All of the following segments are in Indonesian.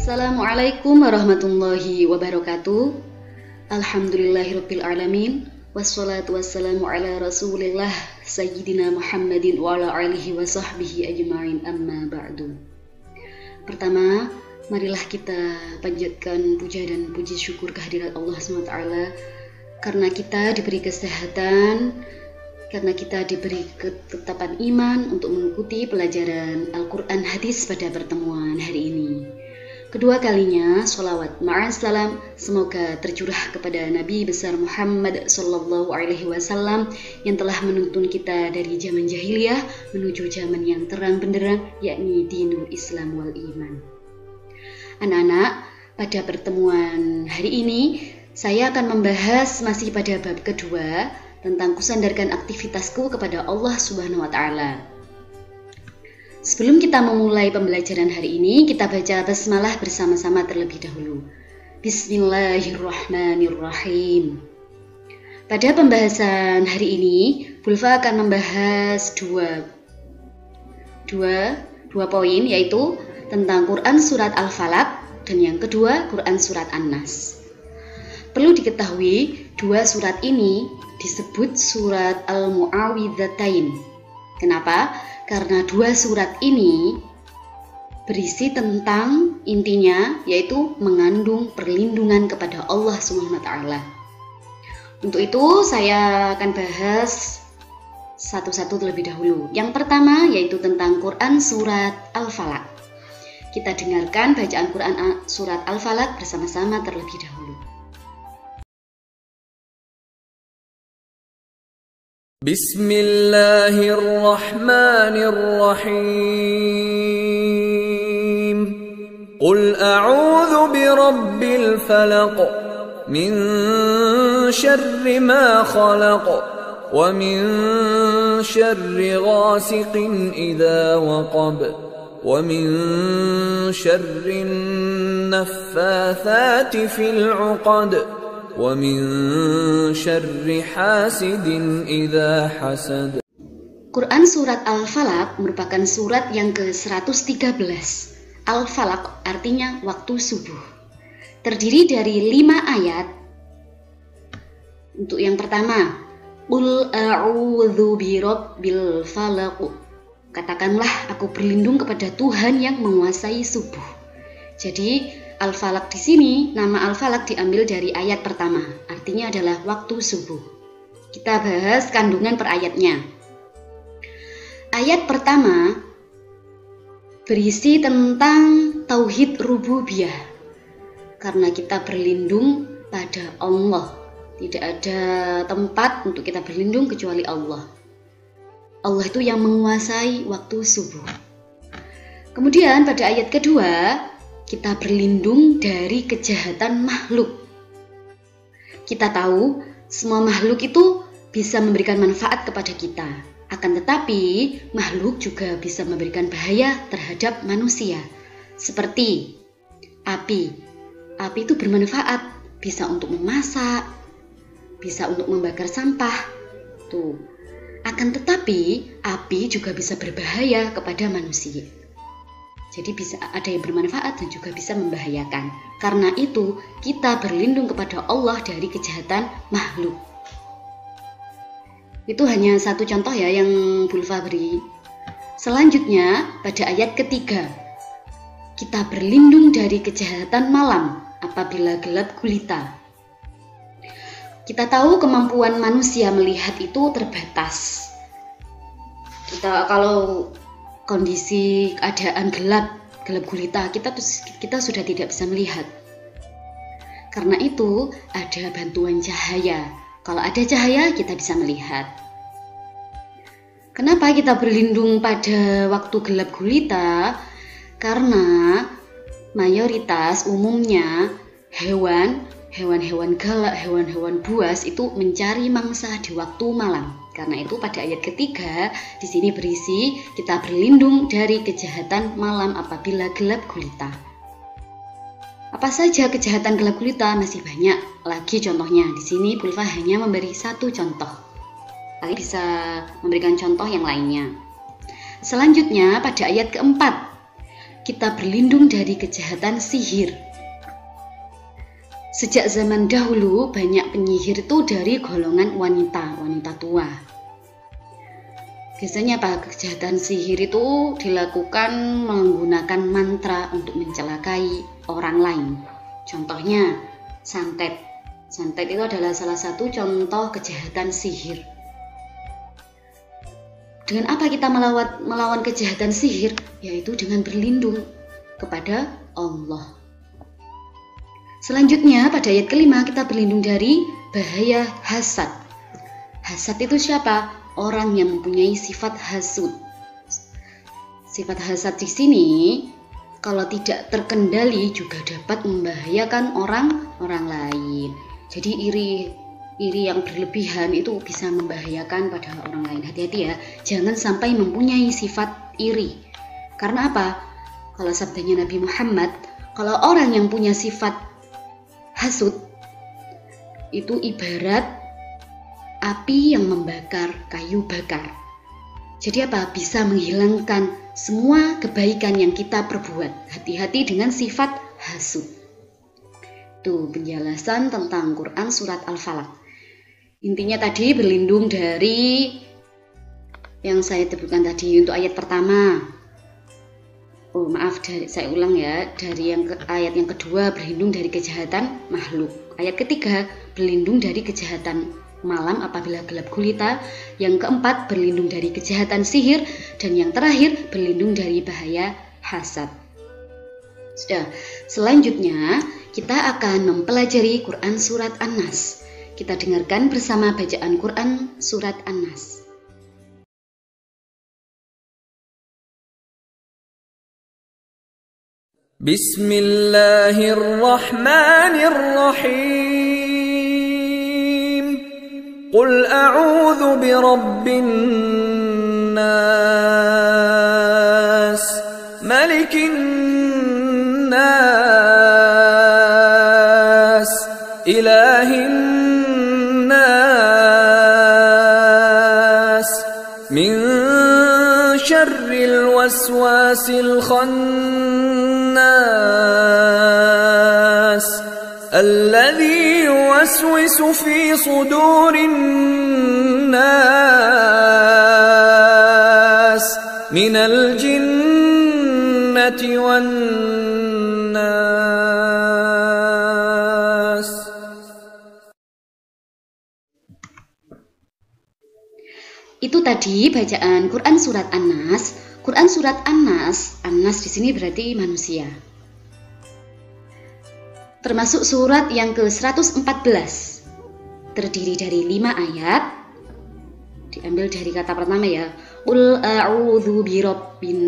Assalamualaikum warahmatullahi wabarakatuh. Alhamdulillahirabbil alamin. Wassalatu wassalamu ala Rasulillah Sayyidina Muhammadin wa ala alihi wa sahbihi ajma'in, amma ba'du. Pertama, marilah kita panjatkan puja dan puji syukur kehadirat Allah SWT karena kita diberi kesehatan, karena kita diberi ketetapan iman untuk mengikuti pelajaran Al-Quran hadis pada pertemuan hari ini. Kedua kalinya, sholawat ma'asalam semoga tercurah kepada Nabi besar Muhammad Sallallahu Alaihi Wasallam yang telah menuntun kita dari zaman jahiliyah menuju zaman yang terang benderang, yakni dinul Islam wal iman. Anak-anak, pada pertemuan hari ini saya akan membahas masih pada bab kedua tentang kusandarkan aktivitasku kepada Allah Subhanahu wa Ta'ala. Sebelum kita memulai pembelajaran hari ini, kita baca basmalah bersama-sama terlebih dahulu. Bismillahirrahmanirrahim. Pada pembahasan hari ini, Bulfa akan membahas dua poin, yaitu tentang Quran Surat Al-Falaq dan yang kedua Quran Surat An-Nas. Perlu diketahui, dua surat ini disebut surat Al-Mu'awwidzatain. Kenapa? Karena dua surat ini berisi tentang intinya yaitu mengandung perlindungan kepada Allah SWT. Untuk itu saya akan bahas satu-satu terlebih dahulu. Yang pertama yaitu tentang Quran Surat Al-Falaq. Kita dengarkan bacaan Quran Surat Al-Falaq bersama-sama terlebih dahulu. Bismillahirrahmanirrahim. Qul a'udzu birabbil falaq min syarri ma khalaq wa min syarri ghasiqin idza waqab wa min syarri naffatsati fil 'uqad wa min syarri hasidin idza hasad. Quran Surat Al-Falaq merupakan surat yang ke-113. Al-Falaq artinya waktu subuh. Terdiri dari 5 ayat. Untuk yang pertama, Qul a'udzu birabbil falaq. Katakanlah aku berlindung kepada Tuhan yang menguasai subuh. Jadi Al-Falaq di sini, nama Al-Falaq diambil dari ayat pertama, artinya adalah waktu subuh. Kita bahas kandungan per ayatnya. Ayat pertama berisi tentang tauhid rububiyah. Karena kita berlindung pada Allah, tidak ada tempat untuk kita berlindung kecuali Allah. Allah itu yang menguasai waktu subuh. Kemudian pada ayat kedua, kita berlindung dari kejahatan makhluk. Kita tahu semua makhluk itu bisa memberikan manfaat kepada kita. Akan tetapi makhluk juga bisa memberikan bahaya terhadap manusia. Seperti api. Api itu bermanfaat, bisa untuk memasak, bisa untuk membakar sampah. Tuh. Akan tetapi api juga bisa berbahaya kepada manusia. Jadi bisa ada yang bermanfaat dan juga bisa membahayakan. Karena itu kita berlindung kepada Allah dari kejahatan makhluk. Itu hanya satu contoh ya yang Bulfa beri. Selanjutnya pada ayat ketiga, kita berlindung dari kejahatan malam apabila gelap gulita. Kita tahu kemampuan manusia melihat itu terbatas. Kalau kondisi keadaan gelap gulita, kita sudah tidak bisa melihat. Karena itu ada bantuan cahaya. Kalau ada cahaya kita bisa melihat. Kenapa kita berlindung pada waktu gelap gulita? Karena mayoritas umumnya hewan-hewan galak, hewan-hewan buas itu mencari mangsa di waktu malam. Karena itu pada ayat ketiga di sini berisi kita berlindung dari kejahatan malam apabila gelap gulita. Apa saja kejahatan gelap gulita? Masih banyak lagi contohnya. Di sini Bulfa hanya memberi satu contoh. Kalian bisa memberikan contoh yang lainnya. Selanjutnya pada ayat keempat kita berlindung dari kejahatan sihir. Sejak zaman dahulu banyak penyihir itu dari golongan wanita tua. Biasanya kejahatan sihir itu dilakukan menggunakan mantra untuk mencelakai orang lain. Contohnya santet. Santet itu adalah salah satu contoh kejahatan sihir. Dengan apa kita melawan kejahatan sihir? Yaitu dengan berlindung kepada Allah. Selanjutnya pada ayat kelima kita berlindung dari bahaya hasad. Hasad itu siapa? Orang yang mempunyai sifat hasud. Sifat hasad di sini kalau tidak terkendali juga dapat membahayakan orang lain. Jadi iri yang berlebihan itu bisa membahayakan pada orang lain. Hati-hati ya, jangan sampai mempunyai sifat iri. Karena apa? Kalau sabdanya Nabi Muhammad, kalau orang yang punya sifat hasud itu ibarat api yang membakar kayu bakar. Jadi apa? Bisa menghilangkan semua kebaikan yang kita perbuat. Hati-hati dengan sifat hasud. Itu penjelasan tentang Quran surat Al-Falaq. Intinya tadi berlindung dari yang saya sebutkan tadi untuk ayat pertama. Saya ulang ya. Dari ayat yang kedua berlindung dari kejahatan makhluk. Ayat ketiga berlindung dari kejahatan malam apabila gelap gulita. Yang keempat berlindung dari kejahatan sihir. Dan yang terakhir berlindung dari bahaya hasad. Sudah. Selanjutnya kita akan mempelajari Quran surat An-Nas. Kita dengarkan bersama bacaan Quran surat An-Nas. Bismillahirrahmanirrahim. Qul a'udzu birabbin nas, malikin nas, ilahin nas, min syarril waswasil khannas, alladzi yuwaswisu fi sudurin nas, minal jinnati wan nas. Itu tadi bacaan Quran surat An-Nas. Quran surat An-Nas, An-Nas di sini berarti manusia. Termasuk surat yang ke-114. Terdiri dari 5 ayat. Diambil dari kata pertama ya. Qul a'udzu birabbin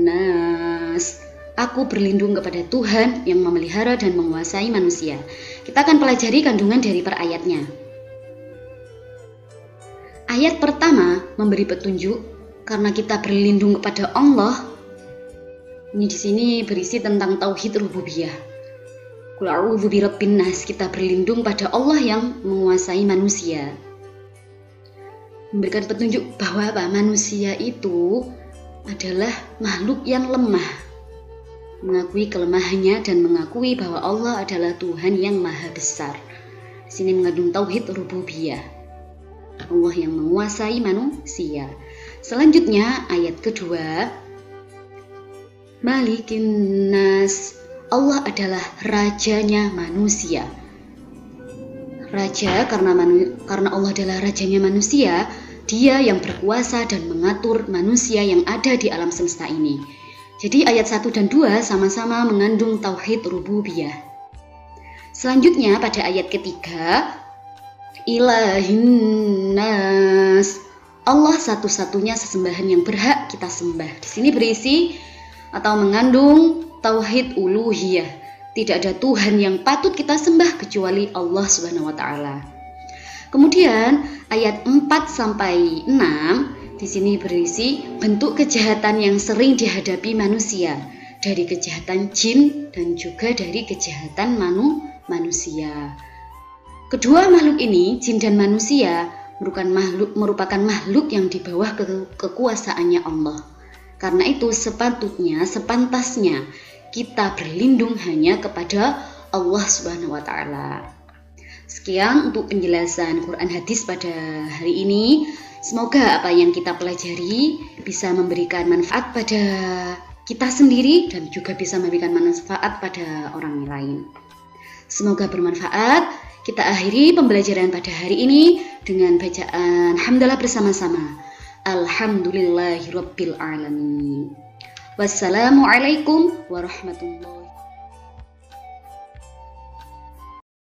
nas. Aku berlindung kepada Tuhan yang memelihara dan menguasai manusia. Kita akan pelajari kandungan dari per ayatnya. Ayat pertama memberi petunjuk karena kita berlindung kepada Allah. Ini di sini berisi tentang tauhid rububiyah. Qul a'udzu birabbin nas, kita berlindung pada Allah yang menguasai manusia. Memberikan petunjuk bahwa manusia itu adalah makhluk yang lemah. Mengakui kelemahannya dan mengakui bahwa Allah adalah Tuhan yang maha besar. Di sini mengandung tauhid rububiyah. Allah yang menguasai manusia. Selanjutnya ayat kedua, Malikin nas, Allah adalah rajanya manusia. Raja karena Allah adalah rajanya manusia, Dia yang berkuasa dan mengatur manusia yang ada di alam semesta ini. Jadi ayat 1 dan 2 sama-sama mengandung tauhid rububiyah. Selanjutnya pada ayat ketiga, Ilahin nas, Allah satu-satunya sesembahan yang berhak kita sembah. Di sini berisi atau mengandung tauhid uluhiyah. Tidak ada Tuhan yang patut kita sembah kecuali Allah Subhanahu wa taala. Kemudian ayat 4 sampai 6 di sini berisi bentuk kejahatan yang sering dihadapi manusia, dari kejahatan jin dan juga dari kejahatan manusia. Kedua makhluk ini, jin dan manusia, merupakan makhluk yang di bawah kekuasaannya Allah. Karena itu sepatutnya, sepantasnya kita berlindung hanya kepada Allah Subhanahu wa Ta'ala. Sekian untuk penjelasan Quran hadis pada hari ini. Semoga apa yang kita pelajari bisa memberikan manfaat pada kita sendiri dan juga bisa memberikan manfaat pada orang lain. Semoga bermanfaat. Kita akhiri pembelajaran pada hari ini dengan bacaan hamdalah bersama-sama. Alhamdulillahirabbil alamin. Wassalamualaikum warahmatullahi wabarakatuh.